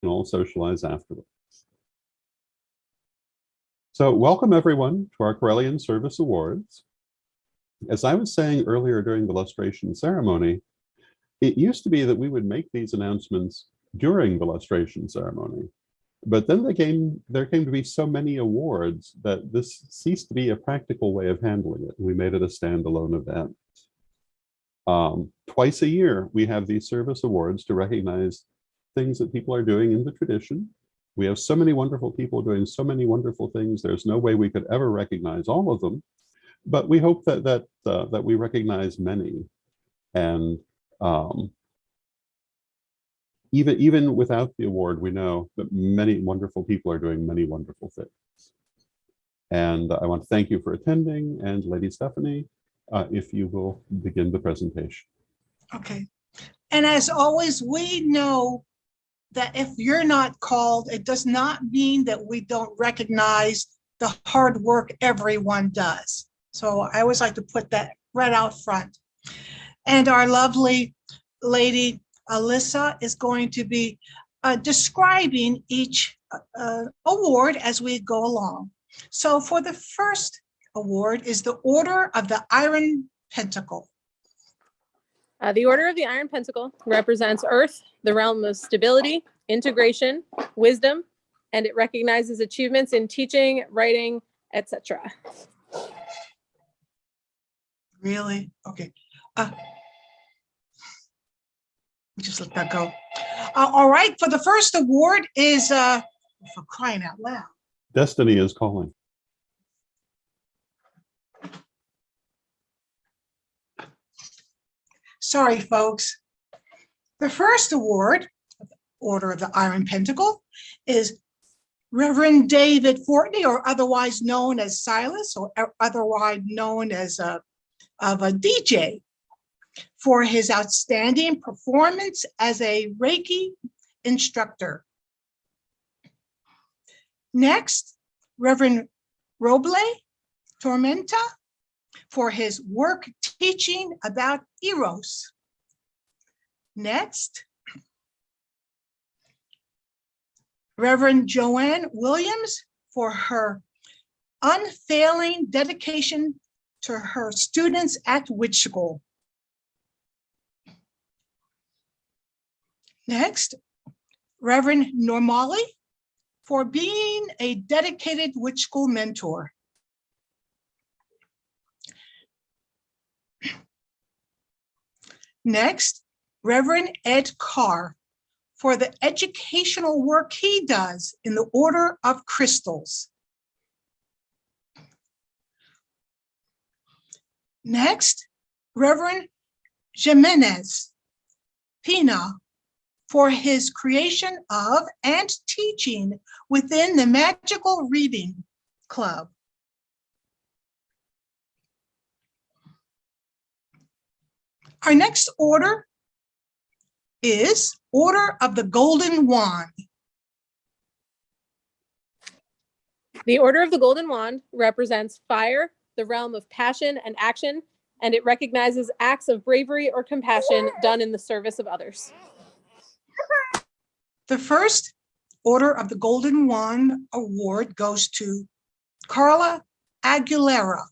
and all socialize afterwards. So welcome everyone to our Correllian Service Awards. As I was saying earlier during the lustration ceremony, it used to be that we would make these announcements during the lustration ceremony. But then there came to be so many awards that this ceased to be a practical way of handling it. We made it a standalone event. Twice a year, we have these service awards to recognize things that people are doing in the tradition. We have so many wonderful people doing so many wonderful things. There's no way we could ever recognize all of them, but we hope that we recognize many. And even without the award, we know that many wonderful people are doing many wonderful things. And I want to thank you for attending. And Lady Stephanie, if you will begin the presentation. Okay. And as always, we know that if you're not called, it does not mean that we don't recognize the hard work everyone does. So I always like to put that right out front. And our lovely lady, Alyssa, is going to be describing each award as we go along. So for the first award is the Order of the Iron Pentacle. The Order of the Iron Pentacle represents Earth, the realm of stability, integration, wisdom, and it recognizes achievements in teaching, writing, etc. Really? Okay. Just let that go. All right, for the first award is, for crying out loud. Destiny is calling. Sorry, folks. The first award, Order of the Iron Pentacle, is Reverend David Fortney, or otherwise known as Silas, or otherwise known as a DJ, for his outstanding performance as a Reiki instructor. Next, Reverend Roble Tormenta, for his work teaching about Eros. Next, Reverend Joanne Williams, for her unfailing dedication to her students at Witch School. Next, Reverend Normali, for being a dedicated Witch School mentor. Next, Reverend Ed Carr, for the educational work he does in the Order of Crystals. Next, Reverend Jimenez Pina, for his creation of and teaching within the Magical Reading Club. Our next order is Order of the Golden Wand. The Order of the Golden Wand represents fire, the realm of passion and action, and it recognizes acts of bravery or compassion done in the service of others. The first Order of the Golden Wand award goes to Carla Aguilera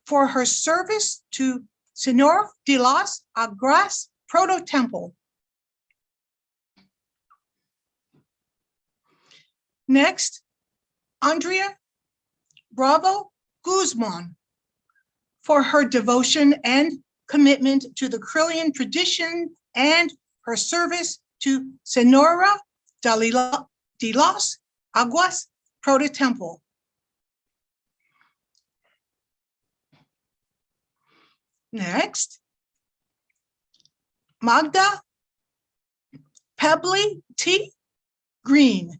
for her service to Senor de las Aguas Proto Temple. Next, Andrea Bravo Guzman for her devotion and commitment to the Correllian tradition and her service to Senora de las Aguas Proto Temple. Next, Magda Pebbly T. Green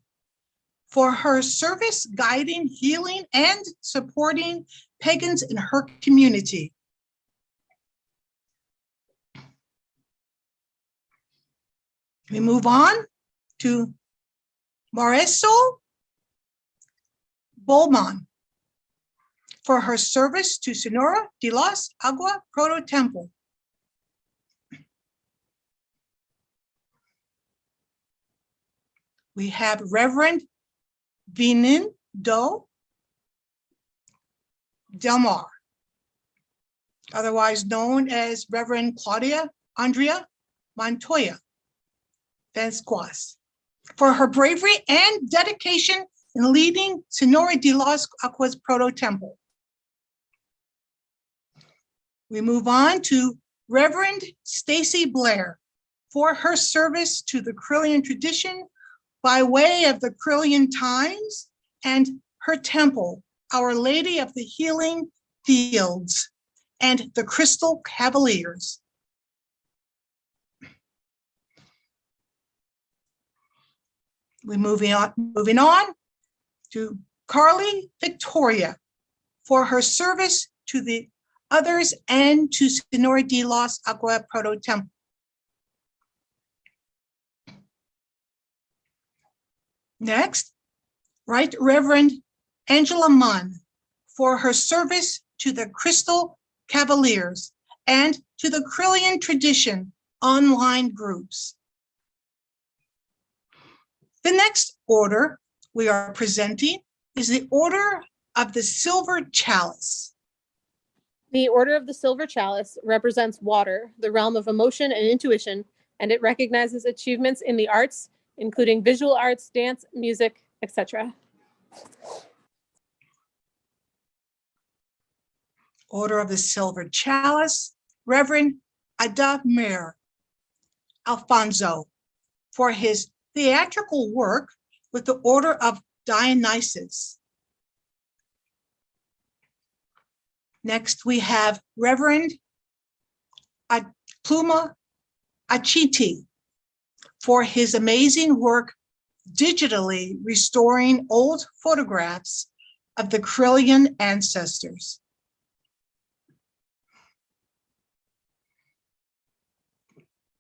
for her service guiding, healing, and supporting pagans in her community. We move on to Marisol Bolman for her service to Senora de las Aguas Proto Temple. we have Reverend Vinin Do Delmar, otherwise known as Reverend Claudia Andrea Montoya Vasquez, for her bravery and dedication in leading Señora de las Aguas Proto Temple. We move on to Reverend Stacy Blair for her service to the Correllian Tradition by way of the Correllian Times and her temple, Our Lady of the Healing Fields and the Crystal Cavaliers. We're moving on to Carly Victoria for her service to the others and to Señora de las Aguas Proto Temple. Next, Right Reverend Angela Munn for her service to the Crystal Cavaliers and to the Correllian Tradition online groups. The next order we are presenting is the Order of the Silver Chalice. The Order of the Silver Chalice represents water, the realm of emotion and intuition, and it recognizes achievements in the arts, including visual arts, dance, music, etc. Order of the Silver Chalice, Reverend Adamir Alfonso for his theatrical work with the Order of Dionysus. Next, we have Reverend Pluma Achiti for his amazing work digitally restoring old photographs of the Correllian ancestors.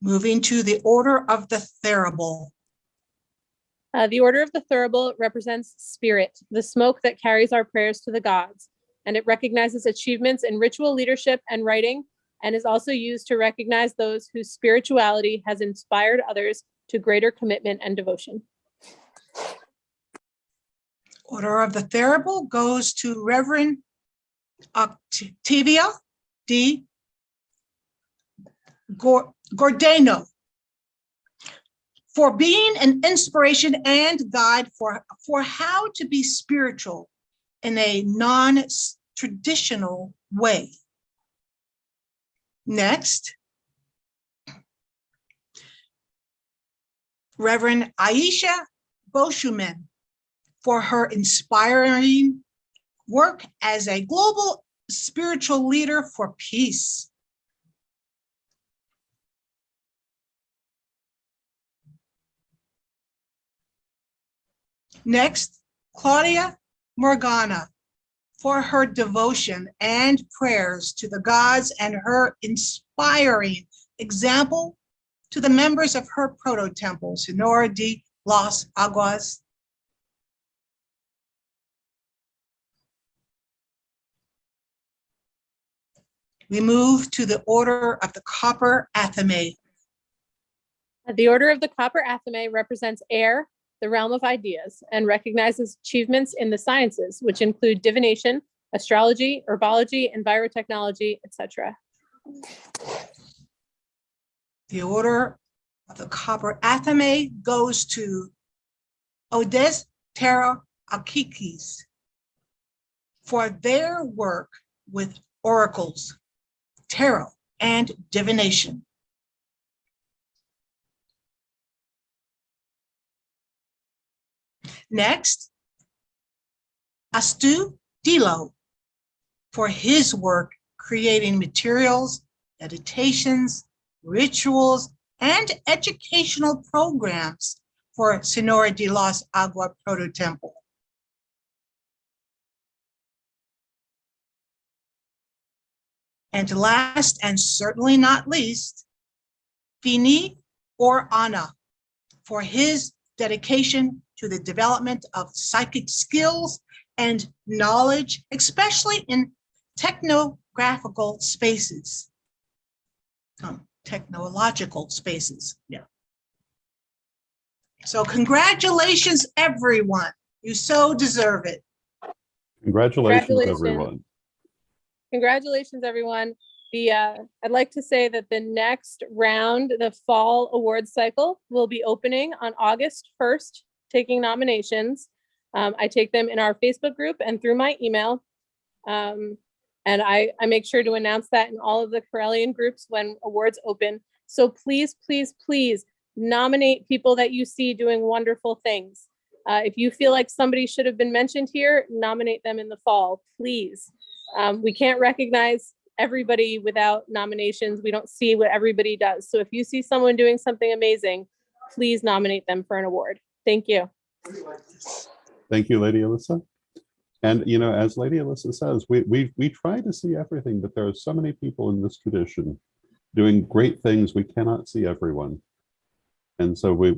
Moving to the Order of the Thurible. The Order of the Thurible represents spirit, the smoke that carries our prayers to the gods, and it recognizes achievements in ritual leadership and writing, and is also used to recognize those whose spirituality has inspired others to greater commitment and devotion. Order of the Thurible goes to Reverend Octavia D. Gordano for being an inspiration and guide for how to be spiritual in a non-traditional way. Next, Reverend Aisha Boshuman for her inspiring work as a global spiritual leader for peace. Next, Claudia Morgana for her devotion and prayers to the gods and her inspiring example to the members of her proto-temple, Señora de las Aguas. We move to the Order of the Copper Athame. The Order of the Copper Athame represents air, the realm of ideas, and recognizes achievements in the sciences, which include divination, astrology, herbology, envirotechnology, etc. The Order of the Copper Athame goes to Odes Terra Akikis for their work with oracles, tarot, and divination. Next, Astu Dilo for his work creating materials, meditations, rituals, and educational programs for Señora de las Aguas Proto Temple. And last and certainly not least, Fini or Anna for his dedication to the development of psychic skills and knowledge, especially in technographical spaces, technological spaces, yeah. So congratulations, everyone. You so deserve it. Congratulations, everyone. Congratulations, everyone. I'd like to say that the next round, the fall awards cycle, will be opening on August 1st, taking nominations. I take them in our Facebook group and through my email. And I make sure to announce that in all of the Correllian groups when awards open. So please, please, please nominate people that you see doing wonderful things. If you feel like somebody should have been mentioned here, nominate them in the fall, please. We can't recognize everybody without nominations. We don't see what everybody does. So if you see someone doing something amazing, please nominate them for an award. Thank you. Thank you, Lady Alyssa. And, you know, as Lady Alyssa says, we try to see everything, but there are so many people in this tradition doing great things. We cannot see everyone. And so we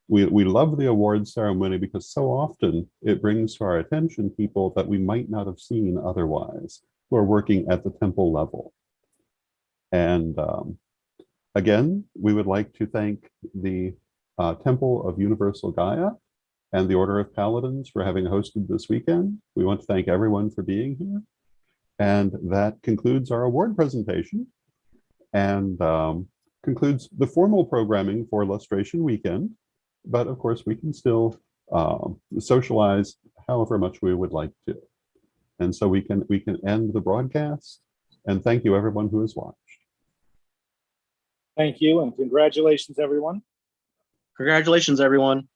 love the awards ceremony because so often it brings to our attention people that we might not have seen otherwise, who are working at the temple level. And again, we would like to thank the Temple of Universal Gaia and the Order of Paladins for having hosted this weekend. We want to thank everyone for being here. And that concludes our award presentation and concludes the formal programming for Lustration Weekend. But of course, we can still socialize however much we would like to. And so we can end the broadcast. And thank you, everyone who has watched. Thank you, and congratulations, everyone. Congratulations, everyone.